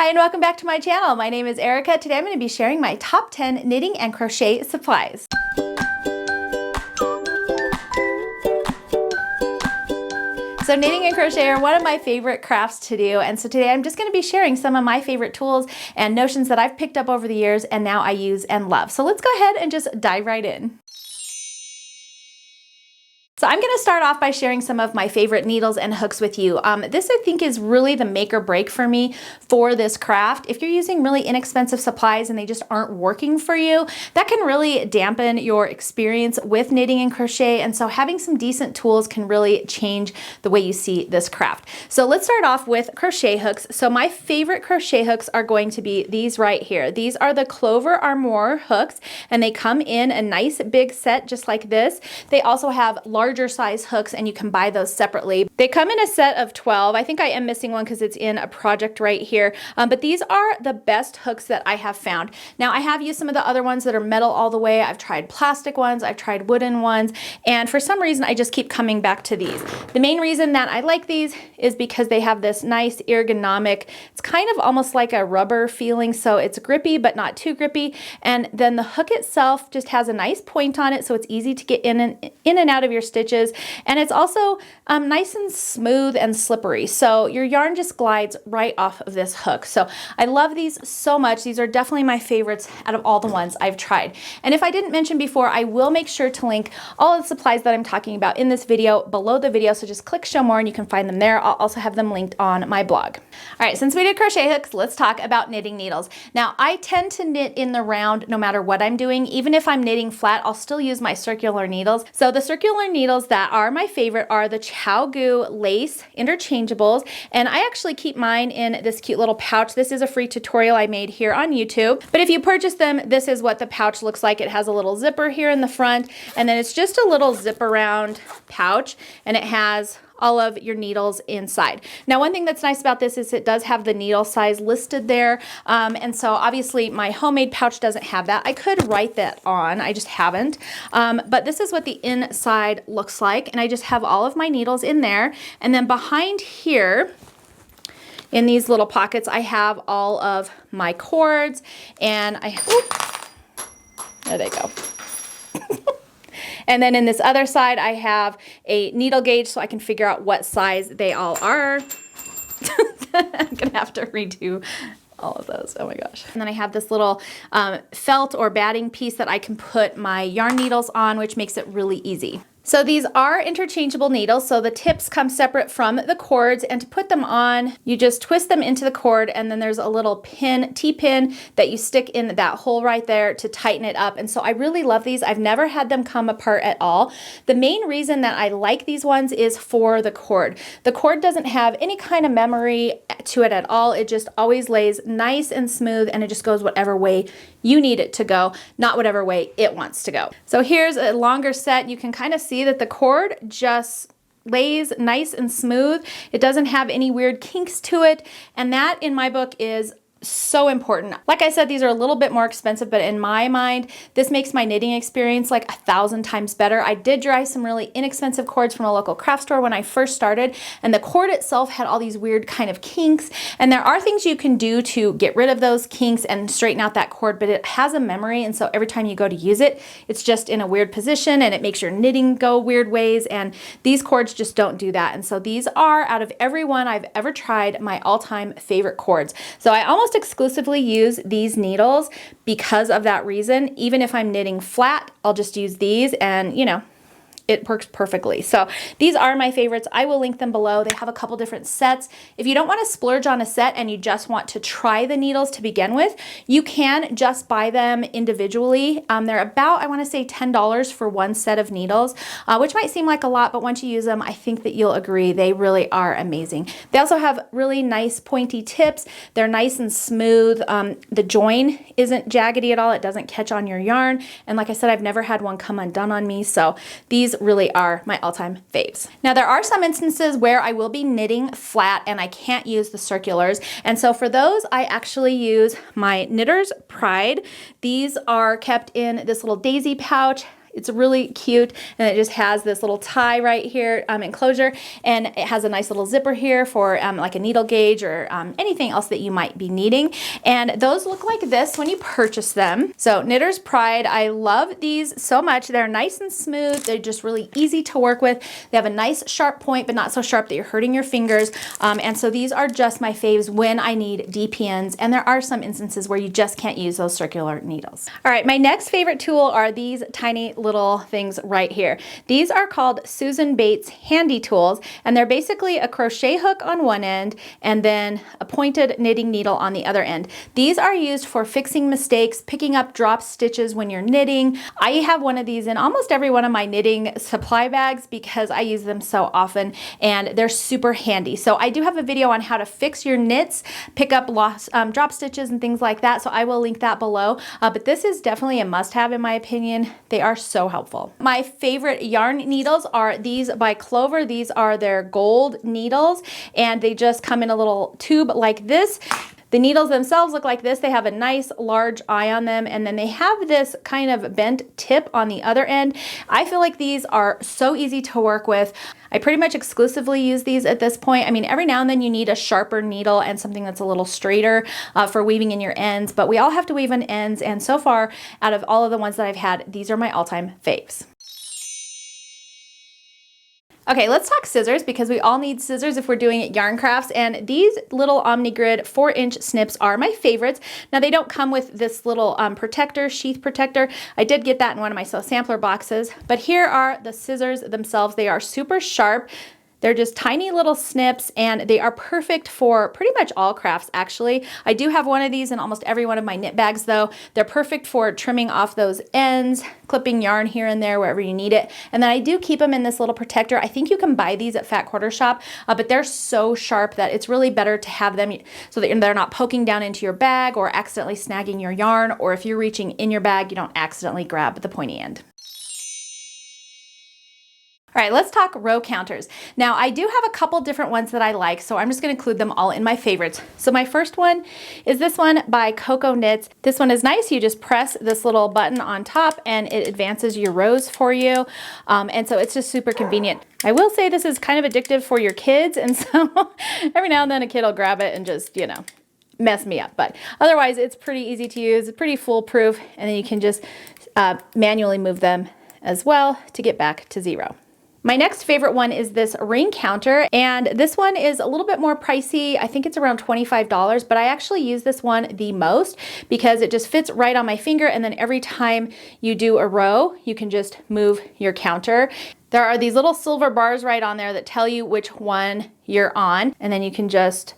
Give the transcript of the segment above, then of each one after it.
Hi and welcome back to my channel. My name is Erica. Today I'm going to be sharing my top 10 knitting and crochet supplies. So knitting and crochet are one of my favorite crafts to do, and so today I'm just going to be sharing some of my favorite tools and notions that I've picked up over the years and now I use and love. So let's go ahead and just dive right in. So I'm going to start off by sharing some of my favorite needles and hooks with you. This I think is really the make or break for me for this craft. If you're using really inexpensive supplies and they just aren't working for you, that can really dampen your experience with knitting and crochet, and so having some decent tools can really change the way you see this craft. So let's start off with crochet hooks. So my favorite crochet hooks are going to be these right here. These are the Clover Armour hooks, and they come in a nice big set just like this. They also have larger size hooks, and you can buy those separately. They come in a set of 12. I think I am missing one because it's in a project right here, but these are the best hooks that I have found. Now I have used some of the other ones that are metal all the way. I've tried plastic ones, I've tried wooden ones, and for some reason I just keep coming back to these. The main reason that I like these is because they have this nice ergonomic, it's kind of almost like a rubber feeling, so it's grippy but not too grippy, and then the hook itself just has a nice point on it, so it's easy to get in and out of your stitches, and it's also nice and smooth and slippery, so your yarn just glides right off of this hook. So I love these so much. These are definitely my favorites out of all the ones I've tried. And if I didn't mention before, I will make sure to link all of the supplies that I'm talking about in this video below the video, so just click show more and you can find them there. I'll also have them linked on my blog. All right, since we did crochet hooks, let's talk about knitting needles. Now I tend to knit in the round no matter what I'm doing. Even if I'm knitting flat, I'll still use my circular needles. So the circular needles that are my favorite are the ChiaoGoo lace interchangeables, and I actually keep mine in this cute little pouch. This is a free tutorial I made here on YouTube, but if you purchase them, this is what the pouch looks like. It has a little zipper here in the front, and then it's just a little zip around pouch, and it has all of your needles inside. Now, one thing that's nice about this is it does have the needle size listed there, and so obviously my homemade pouch doesn't have that. I could write that on, I just haven't, but this is what the inside looks like, and I just have all of my needles in there, and then behind here in these little pockets I have all of my cords, and there they go. And then in this other side, I have a needle gauge so I can figure out what size they all are. I'm gonna have to redo all of those. Oh my gosh. And then I have this little felt or batting piece that I can put my yarn needles on, which makes it really easy. So these are interchangeable needles, so the tips come separate from the cords, and to put them on, you just twist them into the cord, and then there's a little pin, T-pin, that you stick in that hole right there to tighten it up. And so I really love these. I've never had them come apart at all. The main reason that I like these ones is for the cord. The cord doesn't have any kind of memory to it at all. It just always lays nice and smooth, and it just goes whatever way you need it to go, not whatever way it wants to go. So here's a longer set. You can kind of see that the cord just lays nice and smooth. It doesn't have any weird kinks to it, and that in my book is so important. Like I said, these are a little bit more expensive, but in my mind, this makes my knitting experience like 1,000 times better. I did try some really inexpensive cords from a local craft store when I first started, and the cord itself had all these weird kind of kinks, and there are things you can do to get rid of those kinks and straighten out that cord, but it has a memory, and so every time you go to use it, it's just in a weird position, and it makes your knitting go weird ways, and these cords just don't do that. And so these are, out of every one I've ever tried, my all-time favorite cords. So I almost exclusively use these needles because of that reason. Even if I'm knitting flat, I'll just use these, and you know, it works perfectly. So these are my favorites. I will link them below. They have a couple different sets. If you don't want to splurge on a set and you just want to try the needles to begin with, you can just buy them individually. They're about, I want to say $10 for one set of needles, which might seem like a lot, but once you use them, I think that you'll agree they really are amazing. They also have really nice pointy tips. They're nice and smooth. The join isn't jaggedy at all. It doesn't catch on your yarn. And like I said, I've never had one come undone on me. So these really are my all-time faves. Now there are some instances where I will be knitting flat and I can't use the circulars, and so for those I actually use my Knitter's Pride. These are kept in this little daisy pouch. It's really cute, and it just has this little tie right here, enclosure, and it has a nice little zipper here for like a needle gauge or anything else that you might be needing. And those look like this when you purchase them. So Knitter's Pride, I love these so much. They're nice and smooth. They're just really easy to work with. They have a nice sharp point, but not so sharp that you're hurting your fingers. And so these are just my faves when I need deep ends, and there are some instances where you just can't use those circular needles. All right, my next favorite tool are these tiny little things right here. These are called Susan Bates handy tools, and they're basically a crochet hook on one end and then a pointed knitting needle on the other end. These are used for fixing mistakes, picking up drop stitches when you're knitting. I have one of these in almost every one of my knitting supply bags because I use them so often, and they're super handy. So I do have a video on how to fix your knits, pick up lost drop stitches and things like that, so I will link that below. But this is definitely a must-have in my opinion. They are so helpful. My favorite yarn needles are these by Clover. These are their gold needles, and they just come in a little tube like this. The needles themselves look like this. They have a nice large eye on them, and then they have this kind of bent tip on the other end. I feel like these are so easy to work with. I pretty much exclusively use these at this point. I mean, every now and then you need a sharper needle and something that's a little straighter for weaving in your ends, but we all have to weave in ends, and so far, out of all of the ones that I've had, these are my all-time faves. Okay, let's talk scissors because we all need scissors if we're doing yarn crafts, and these little Omnigrid 4-inch snips are my favorites. Now they don't come with this little protector, sheath protector. I did get that in one of my sampler boxes, but here are the scissors themselves. They are super sharp. They're just tiny little snips, and they are perfect for pretty much all crafts actually. I do have one of these in almost every one of my knit bags though. They're perfect for trimming off those ends, clipping yarn here and there wherever you need it. And then I do keep them in this little protector. I think you can buy these at Fat Quarter Shop, but they're so sharp that it's really better to have them so that they're not poking down into your bag or accidentally snagging your yarn, or if you're reaching in your bag, you don't accidentally grab the pointy end. All right, let's talk row counters. Now, I do have a couple different ones that I like, so I'm just gonna include them all in my favorites. So my first one is this one by Coco Knits. This one is nice. You just press this little button on top and it advances your rows for you. And so it's just super convenient. I will say this is kind of addictive for your kids, and so every now and then a kid will grab it and just, you know, mess me up. But otherwise, it's pretty easy to use, it's pretty foolproof, and then you can just manually move them as well to get back to zero. My next favorite one is this ring counter, and this one is a little bit more pricey. I think it's around $25, but I actually use this one the most because it just fits right on my finger, and then every time you do a row, you can just move your counter. There are these little silver bars right on there that tell you which one you're on, and then you can just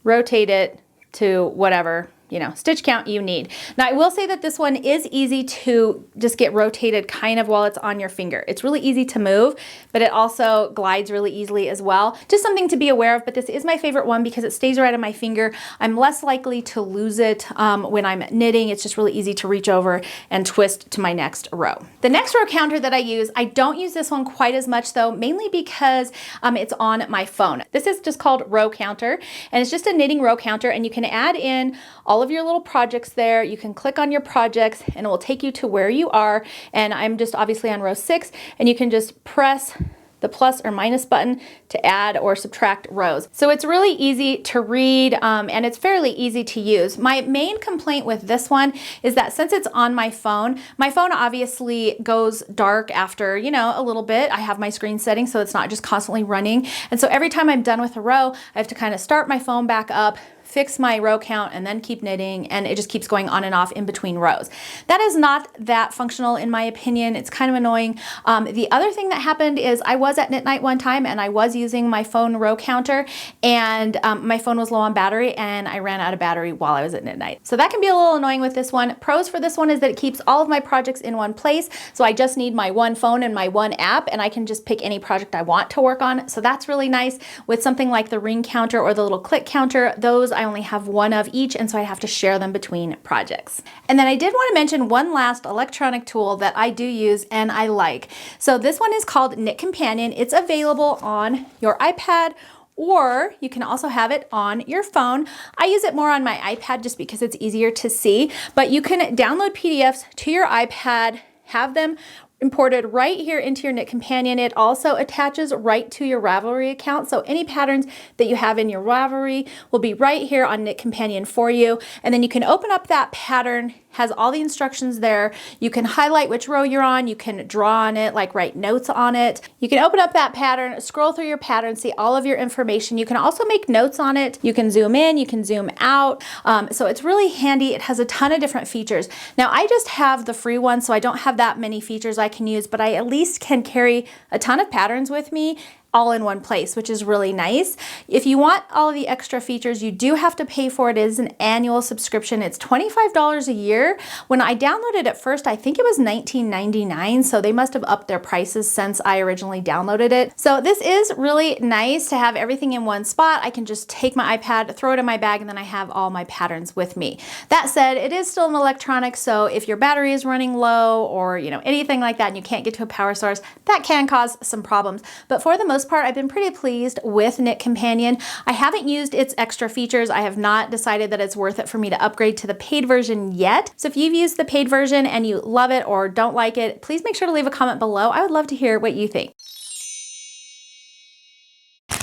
rotate it to whatever, you know, stitch count you need. Now I will say that this one is easy to just get rotated kind of while it's on your finger. It's really easy to move, but it also glides really easily as well. Just something to be aware of, but this is my favorite one because it stays right on my finger. I'm less likely to lose it when I'm knitting. It's just really easy to reach over and twist to my next row. The next row counter that I use, I don't use this one quite as much though, mainly because it's on my phone. This is just called Row Counter, and it's just a knitting row counter, and you can add in all of your little projects there. You can click on your projects and it will take you to where you are. And I'm just obviously on row 6, and you can just press the plus or minus button to add or subtract rows. So it's really easy to read and it's fairly easy to use. My main complaint with this one is that since it's on my phone obviously goes dark after, you know, a little bit. I have my screen setting so it's not just constantly running. And so every time I'm done with a row, I have to kind of start my phone back up, fix my row count, and then keep knitting, and it just keeps going on and off in between rows. That is not that functional in my opinion. It's kind of annoying. The other thing that happened is I was at Knit Night one time and I was using my phone row counter, and my phone was low on battery and I ran out of battery while I was at Knit Night. So that can be a little annoying with this one. Pros for this one is that it keeps all of my projects in one place. So I just need my one phone and my one app, and I can just pick any project I want to work on. So that's really nice. With something like the ring counter or the little click counter, those I only have one of each, and so I have to share them between projects. And then I did want to mention one last electronic tool that I do use and I like. So this one is called Knit Companion. It's available on your iPad, or you can also have it on your phone. I use it more on my iPad just because it's easier to see, but you can download PDFs to your iPad, have them imported right here into your Knit Companion. It also attaches right to your Ravelry account. So any patterns that you have in your Ravelry will be right here on Knit Companion for you. And then you can open up that pattern, has all the instructions there. You can highlight which row you're on. You can draw on it, like write notes on it. You can open up that pattern, scroll through your pattern, see all of your information. You can also make notes on it. You can zoom in, you can zoom out. So it's really handy. It has a ton of different features. Now I just have the free one, so I don't have that many features I can use, but I at least can carry a ton of patterns with me all in one place, which is really nice. If you want all of the extra features, you do have to pay for it. It is an annual subscription. It's $25 a year. When I downloaded it first, I think it was $19.99, so they must have upped their prices since I originally downloaded it. So this is really nice to have everything in one spot. I can just take my iPad, throw it in my bag, and then I have all my patterns with me. That said, it is still an electronic, so if your battery is running low or anything like that and you can't get to a power source, that can cause some problems. But for the most part, I've been pretty pleased with Knit Companion. I haven't used its extra features. I have not decided that it's worth it for me to upgrade to the paid version yet. So if you've used the paid version and you love it or don't like it, please make sure to leave a comment below. I would love to hear what you think.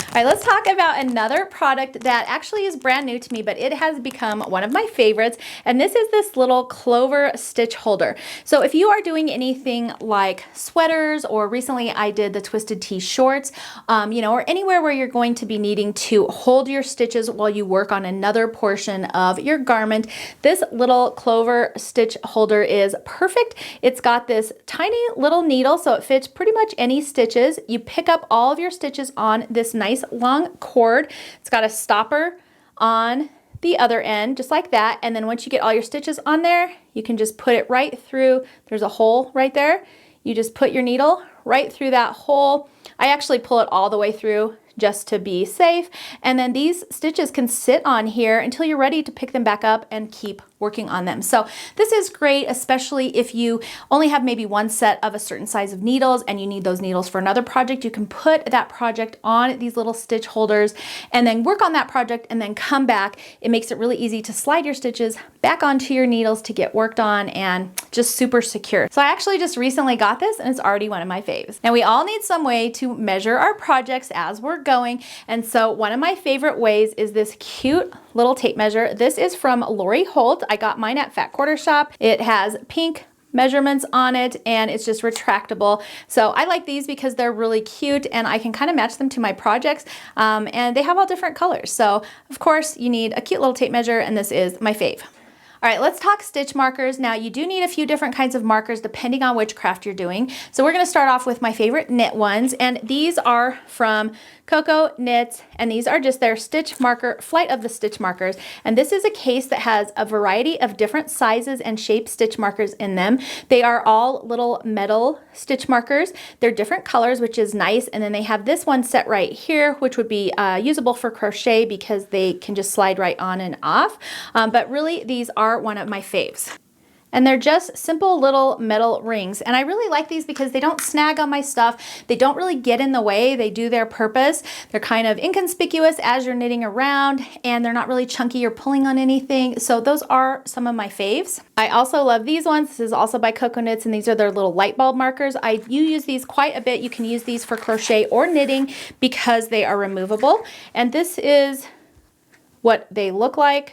All right, let's talk about another product that actually is brand new to me, but it has become one of my favorites. And this is this little Clover stitch holder. So if you are doing anything like sweaters, or recently I did the Twisted Tea shorts, or anywhere where you're going to be needing to hold your stitches while you work on another portion of your garment, this little Clover stitch holder is perfect. It's got this tiny little needle, so it fits pretty much any stitches. You pick up all of your stitches on this nice long cord. It's got a stopper on the other end, just like that. And then once you get all your stitches on there, you can just put it right through. There's a hole right there. You just put your needle right through that hole. I actually pull it all the way through just to be safe. And then these stitches can sit on here until you're ready to pick them back up and keep working on them. So this is great, especially if you only have maybe one set of a certain size of needles and you need those needles for another project. You can put that project on these little stitch holders and then work on that project and then come back. It makes it really easy to slide your stitches back onto your needles to get worked on, and just super secure. So I actually just recently got this and it's already one of my faves. Now we all need some way to measure our projects as we're going. And so one of my favorite ways is this cute little tape measure. This is from Lori Holt. I got mine at Fat Quarter Shop. It has pink measurements on it and it's just retractable. So I like these because they're really cute and I can kind of match them to my projects, and they have all different colors. So of course you need a cute little tape measure, and this is my fave. All right, let's talk stitch markers. Now you do need a few different kinds of markers depending on which craft you're doing. So we're gonna start off with my favorite knit ones, and these are from Coco Knits, and these are just their stitch marker, Flight of the Stitch Markers. And this is a case that has a variety of different sizes and shaped stitch markers in them. They are all little metal stitch markers. They're different colors, which is nice. And then they have this one set right here, which would be usable for crochet because they can just slide right on and off. But really, these are one of my faves. And they're just simple little metal rings. And I really like these because they don't snag on my stuff. They don't really get in the way. They do their purpose. They're kind of inconspicuous as you're knitting around, and they're not really chunky or pulling on anything. So those are some of my faves. I also love these ones. This is also by Coco Knits, and these are their little light bulb markers. You use these quite a bit. You can use these for crochet or knitting because they are removable. And this is what they look like.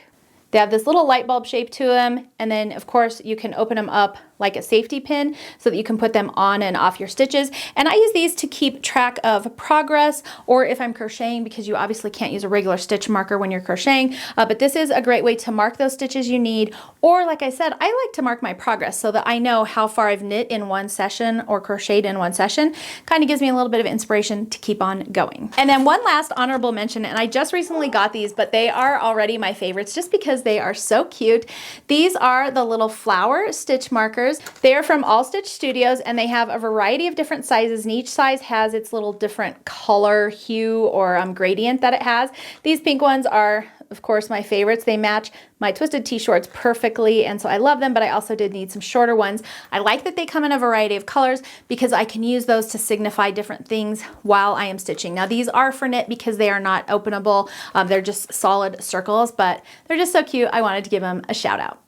They have this little light bulb shape to them, and then of course you can open them up like a safety pin so that you can put them on and off your stitches. And I use these to keep track of progress, or if I'm crocheting, because you obviously can't use a regular stitch marker when you're crocheting, but this is a great way to mark those stitches you need. Or like I said, I like to mark my progress so that I know how far I've knit in one session or crocheted in one session. Kind of gives me a little bit of inspiration to keep on going. And then one last honorable mention, and I just recently got these, but they are already my favorites just because they are so cute. These are the little flower stitch markers. They are from All Stitch Studios, and they have a variety of different sizes, and each size has its little different color, hue, or gradient that it has. These pink ones are, of course, my favorites. They match my Twisted Tea shorts perfectly, and so I love them, but I also did need some shorter ones. I like that they come in a variety of colors because I can use those to signify different things while I am stitching. Now these are for knit because they are not openable. They're just solid circles, but they're just so cute. I wanted to give them a shout out.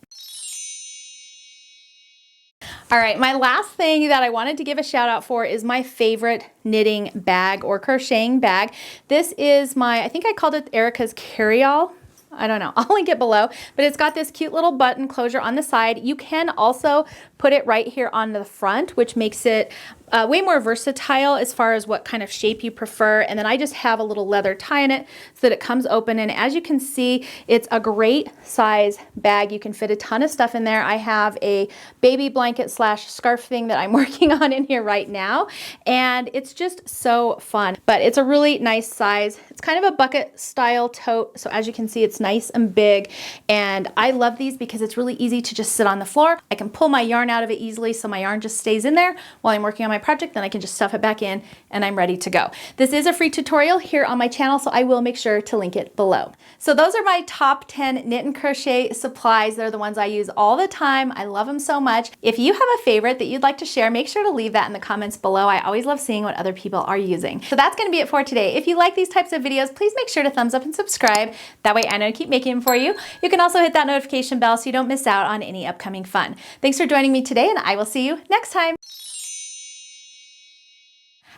All right, my last thing that I wanted to give a shout out for is my favorite knitting bag or crocheting bag. This is my, I think I called it Erica's Carry-All. I don't know, I'll link it below, but it's got this cute little button closure on the side. You can also put it right here on the front, which makes it way more versatile as far as what kind of shape you prefer. And then I just have a little leather tie in it so that it comes open. And as you can see, it's a great size bag. You can fit a ton of stuff in there. I have a baby blanket slash scarf thing that I'm working on in here right now. And it's just so fun, but it's a really nice size. It's kind of a bucket style tote. So as you can see, it's nice and big. And I love these because it's really easy to just sit on the floor. I can pull my yarn out of it easily, so my yarn just stays in there while I'm working on my project. Then I can just stuff it back in and I'm ready to go. This is a free tutorial here on my channel, so I will make sure to link it below. So those are my top 10 knit and crochet supplies. They're the ones I use all the time. I love them so much. If you have a favorite that you'd like to share, make sure to leave that in the comments below. I always love seeing what other people are using. So that's going to be it for today. If you like these types of videos, please make sure to thumbs up and subscribe. That way I know to keep making them for you. You can also hit that notification bell so you don't miss out on any upcoming fun. Thanks for joining me today, and I will see you next time.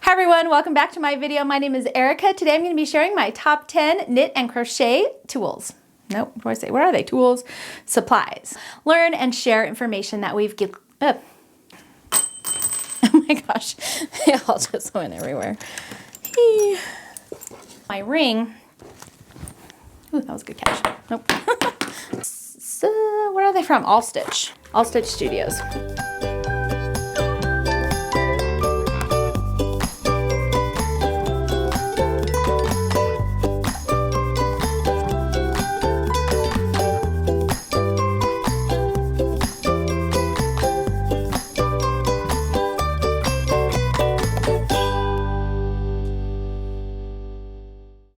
Hi everyone, welcome back to my video. My name is Erica. Today I'm going to be sharing my top 10 knit and crochet tools. Nope, what do I say? Where are they? Tools, supplies. Learn and share information that we've given. Oh my gosh, it all just went everywhere. My ring. Ooh, that was a good catch. Nope. So, where are they from? All Stitch. All Stitch Studios.